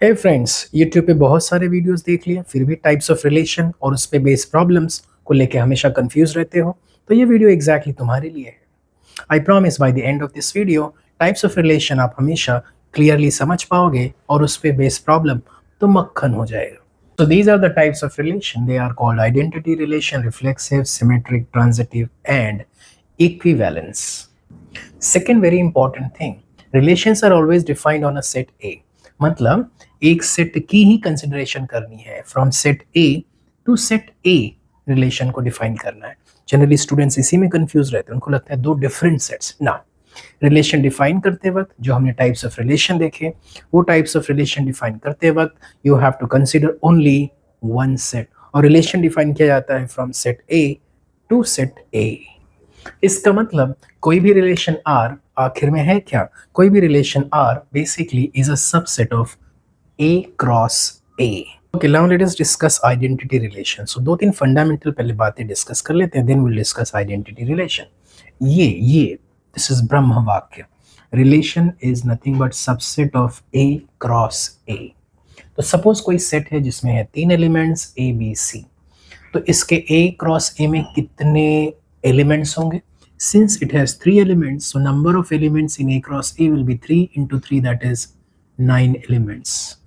हे friends, YouTube पे बहुत सारे वीडियोस देख लिए, फिर भी टाइप्स ऑफ रिलेशन और उस पे बेस्ड प्रॉब्लम्स को लेके हमेशा कंफ्यूज रहते हो, तो ये वीडियो एग्जैक्टली तुम्हारे लिए है। I promise by the end of this video types of relation आप हमेशा क्लियरली समझ पाओगे और उस पे बेस्ड प्रॉब्लम तो मक्खन हो जाएगा। So these are the types of relation. They are called identity relation, reflexive, symmetric, transitive, and equivalence. Second very important thing, relations are always defined on a set A. मतलब एक set की ही consideration करनी है, from set A to set A relation को define करना है। Generally students इसी में कंफ्यूज रहते हैं, उनको लगता है दो डिफरेंट सेट्स ना। रिलेशन डिफाइन करते वक्त जो हमने टाइप्स ऑफ रिलेशन देखे, वो टाइप्स ऑफ रिलेशन डिफाइन करते वक्त you have to consider only one set, और रिलेशन डिफाइन किया जाता है from set A to set A. इसका मतलब कोई भी रिलेशन आर आखिर में है क्या, कोई भी relation are basically is a subset of A cross A. Okay, now let us discuss identity relation. So दो तीन फंडामेंटल पहले बातें डिस्कस कर लेते हैं, then will discuss identity relation. ये दिस इज ब्रह्म वाक्य। Relation is nothing but subset of A cross A. तो सपोज कोई सेट है जिसमें है तीन एलिमेंट्स ए बी सी, तो इसके ए क्रॉस ए में कितने एलिमेंट्स होंगे? Since it has three elements, so number of elements in A cross A will be 3 into 3, that is 9 elements.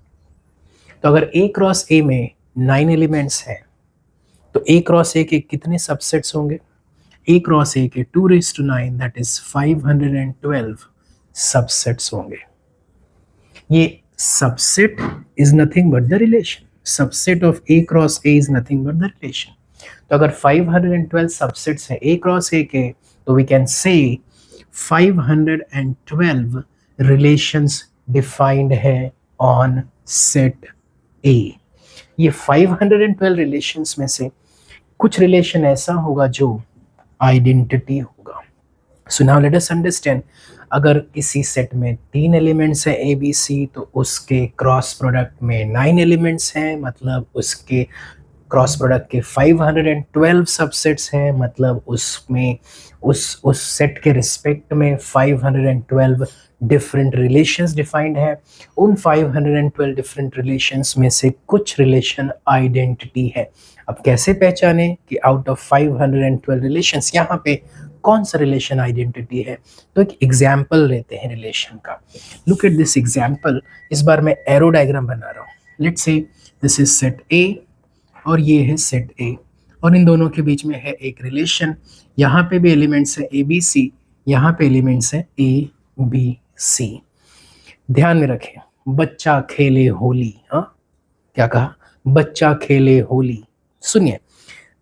तो अगर ए क्रॉस ए में 9 एलिमेंट्स हैं, तो ए क्रॉस ए के कितने सबसेट्स होंगे? ए क्रॉस ए के 2⁹, दैट इज 512 सबसेट्स होंगे। ये subset is nothing but the relation, subset of A cross A is nothing but the relation. तो अगर 512 सबसेट्स हैं ए क्रॉस ए के, तो we can say 512 relations defined है ऑन सेट ए। ये 512 रिलेशंस में से कुछ रिलेशन ऐसा होगा जो आइडेंटिटी होगा। So now let us understand, अगर किसी सेट में तीन एलिमेंट्स हैं ए बी सी, तो उसके क्रॉस प्रोडक्ट में 9 एलिमेंट्स हैं, मतलब उसके क्रॉस प्रोडक्ट के 512 सबसेट्स हैं, मतलब उसमें उस सेट के रिस्पेक्ट में 512 डिफरेंट रिलेशंस डिफाइंड है। उन 512 डिफरेंट रिलेशंस में से कुछ रिलेशन आइडेंटिटी है। अब कैसे पहचाने कि आउट ऑफ 512 रिलेशंस यहाँ पे कौन सा रिलेशन आइडेंटिटी है? तो एक एग्जाम्पल लेते हैं रिलेशन का। Look at this example. इस बार मैं एरो डायग्राम बना रहा हूँ। Let's say this is set ए और ये है सेट ए, और इन दोनों के बीच में है एक रिलेशन। यहाँ पे भी एलिमेंट्स है ए बी सी, यहाँ पे एलिमेंट्स है ए बी सी। ध्यान में रखें, बच्चा खेले होली। हाँ, क्या कहा? बच्चा खेले होली। सुनिए,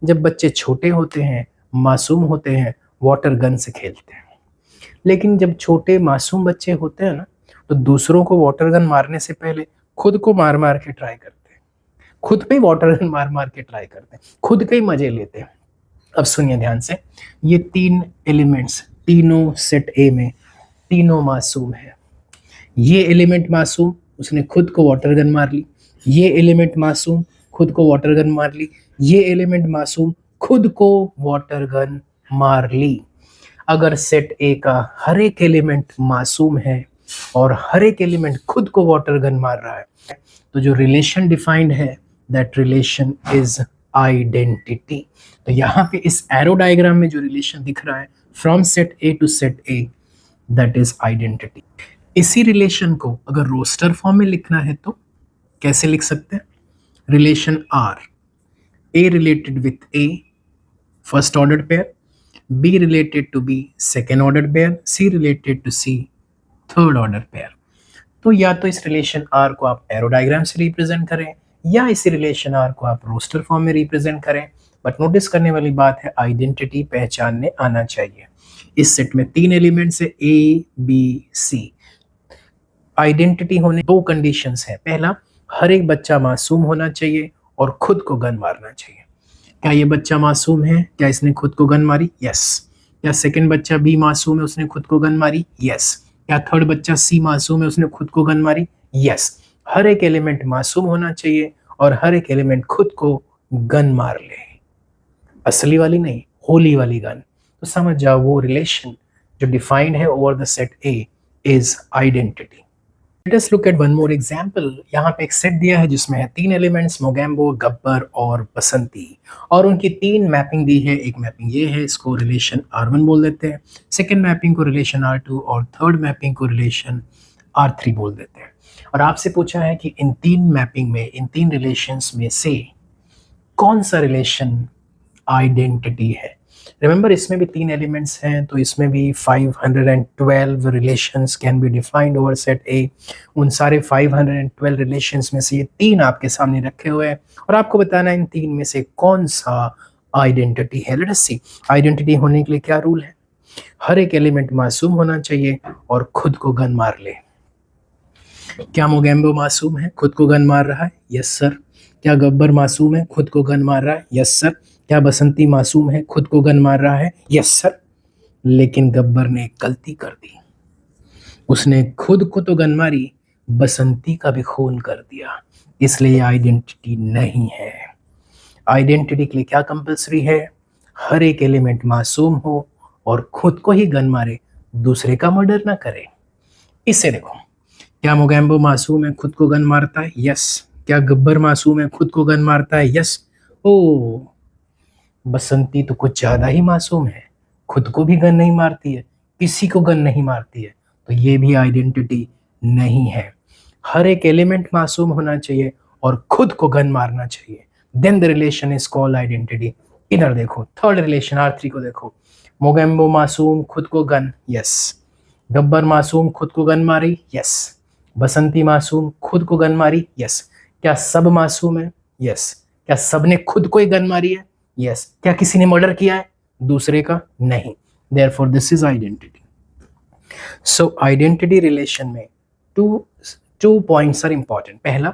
जब बच्चे छोटे होते हैं, मासूम होते हैं, वाटर गन से खेलते हैं। लेकिन जब छोटे मासूम बच्चे होते हैं ना, तो दूसरों को वाटर गन मारने से पहले खुद को मार मार के ट्राई करते हैं, खुद पे वाटर गन मार मार के ट्राई करते हैं, खुद के ही मजे लेते हैं। अब सुनिए ध्यान से, ये तीन एलिमेंट्स तीनों सेट ए में तीनों मासूम है। ये एलिमेंट मासूम, उसने खुद को वाटर गन मार ली। ये एलिमेंट मासूम, खुद को वाटर गन मार ली। ये एलिमेंट मासूम, खुद को वाटर गन मार ली। अगर सेट ए का हर एक एलिमेंट मासूम है और हर एक एलिमेंट खुद को वाटर गन मार रहा है, तो जो रिलेशन डिफाइंड है, दैट रिलेशन इज आइडेंटिटी। तो यहाँ पे इस एरो डायग्राम में जो रिलेशन दिख रहा है from set A to set A, that is identity. इसी रिलेशन को अगर रोस्टर फॉर्म में लिखना है तो कैसे लिख सकते हैं? Relation R, A related with A first order pair, B related to B second order pair, C related to C third order pair. तो या तो इस रिलेशन आर को आप एरो डायग्राम से रिप्रेजेंट करें, या इसी रिलेशन आर को आप रोस्टर फॉर्म में रिप्रेजेंट करें। बट नोटिस करने वाली बात है, आइडेंटिटी पहचानने आना चाहिए। इस सेट में तीन एलिमेंट्स है ए बी सी। आइडेंटिटी होने दो कंडीशंस हैं। पहला, हर एक बच्चा मासूम होना चाहिए और खुद को गन मारना चाहिए। क्या ये बच्चा मासूम है? क्या इसने खुद को गन मारी? यस। क्या सेकंड बच्चा बी मासूम है, उसने खुद को गन मारी? यस। क्या थर्ड बच्चा सी मासूम है, उसने खुद को गन मारी? यस। हर एक एलिमेंट मासूम होना चाहिए और हर एक एलिमेंट खुद को गन मार ले। असली वाली नहीं, होली वाली गन। तो समझ जाओ, वो रिलेशन जो डिफाइंड है over the set A is identity. Let us look at one more example. यहाँ पे एक सेट दिया है जिसमें है 3 एलिमेंट्स, मोगेम्बो, गब्बर और बसंती, और उनकी 3 मैपिंग दी है। एक मैपिंग ये है, इसको रिलेशन R1 बोल देते हैं, सेकेंड मैपिंग को रिलेशन R2 और थर्ड मैपिंग को रिलेशन R3 बोल देते हैं। और आपसे पूछा है कि इन 3 मैपिंग में, इन 3 रिलेशंस में से कौन सा रिलेशन आइडेंटिटी है। रिमेंबर इसमें भी 3 एलिमेंट्स हैं, तो इसमें भी 512 relations can be defined over set ए। उन सारे 512 रिलेशंस में से ये 3 आपके सामने रखे हुए हैं और आपको बताना है इन 3 में से कौन सा आइडेंटिटी है। लेट अस सी, आइडेंटिटी होने के लिए क्या रूल है। हर एक एलिमेंट मासूम होना चाहिए और खुद को गन मार ले। क्या मोगेम्बो मासूम है, खुद को गन मार रहा है? Yes sir. क्या गब्बर मासूम है, खुद को गन मार रहा है? Yes sir. क्या बसंती मासूम है, खुद को गन मार रहा है? Yes sir. लेकिन गब्बर ने एक गलती कर दी, उसने खुद को तो गन मारी, बसंती का भी खून कर दिया, इसलिए आइडेंटिटी नहीं है। आइडेंटिटी के लिए क्या कंपलसरी है? हर एक एलिमेंट मासूम हो और खुद को ही गन मारे, दूसरे का मर्डर ना करे। इसे देखो, क्या मोगेम्बो मासूम है, खुद को गन मारता है? यस। क्या गब्बर मासूम है, खुद को गन मारता है? यस। ओ, बसंती तो कुछ ज्यादा ही मासूम है, खुद को भी गन नहीं मारती है, किसी को गन नहीं मारती है, तो ये भी आइडेंटिटी नहीं है। हर एक एलिमेंट मासूम होना चाहिए और खुद को गन मारना चाहिए, then the relation is called identity. इधर देखो, थर्ड रिलेशन R3 को देखो। मोगेम्बो मासूम, खुद को गन, यस। गब्बर मासूम, खुद को गन मारी, यस। बसंती मासूम, खुद को गन मारी, यस। क्या सब मासूम है? यस। क्या सबने खुद को ही गन मारी है? यस। क्या किसी ने मर्डर किया है दूसरे का? नहीं। Therefore this is identity. So identity relation में टू पॉइंट्स आर इंपॉर्टेंट। पहला,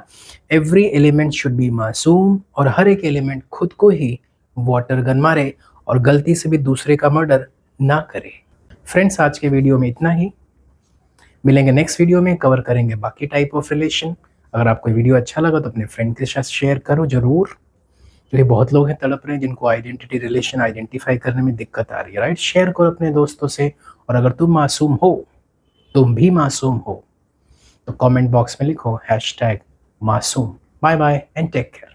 एवरी एलिमेंट शुड बी मासूम और हर एक एलिमेंट खुद को ही वाटर गन मारे और गलती से भी दूसरे का मर्डर ना करे। फ्रेंड्स, आज के वीडियो में इतना ही। मिलेंगे नेक्स्ट वीडियो में, कवर करेंगे बाकी टाइप ऑफ रिलेशन। अगर आपको वीडियो अच्छा लगा तो अपने फ्रेंड के साथ शेयर करो जरूर, क्योंकि बहुत लोग हैं तड़प रहे हैं जिनको आइडेंटिटी रिलेशन आइडेंटिफाई करने में दिक्कत आ रही है, राइट। शेयर करो अपने दोस्तों से। और अगर तुम मासूम हो, तुम भी मासूम हो, तो कमेंट बॉक्स में लिखो #मासूम। Bye bye and take care.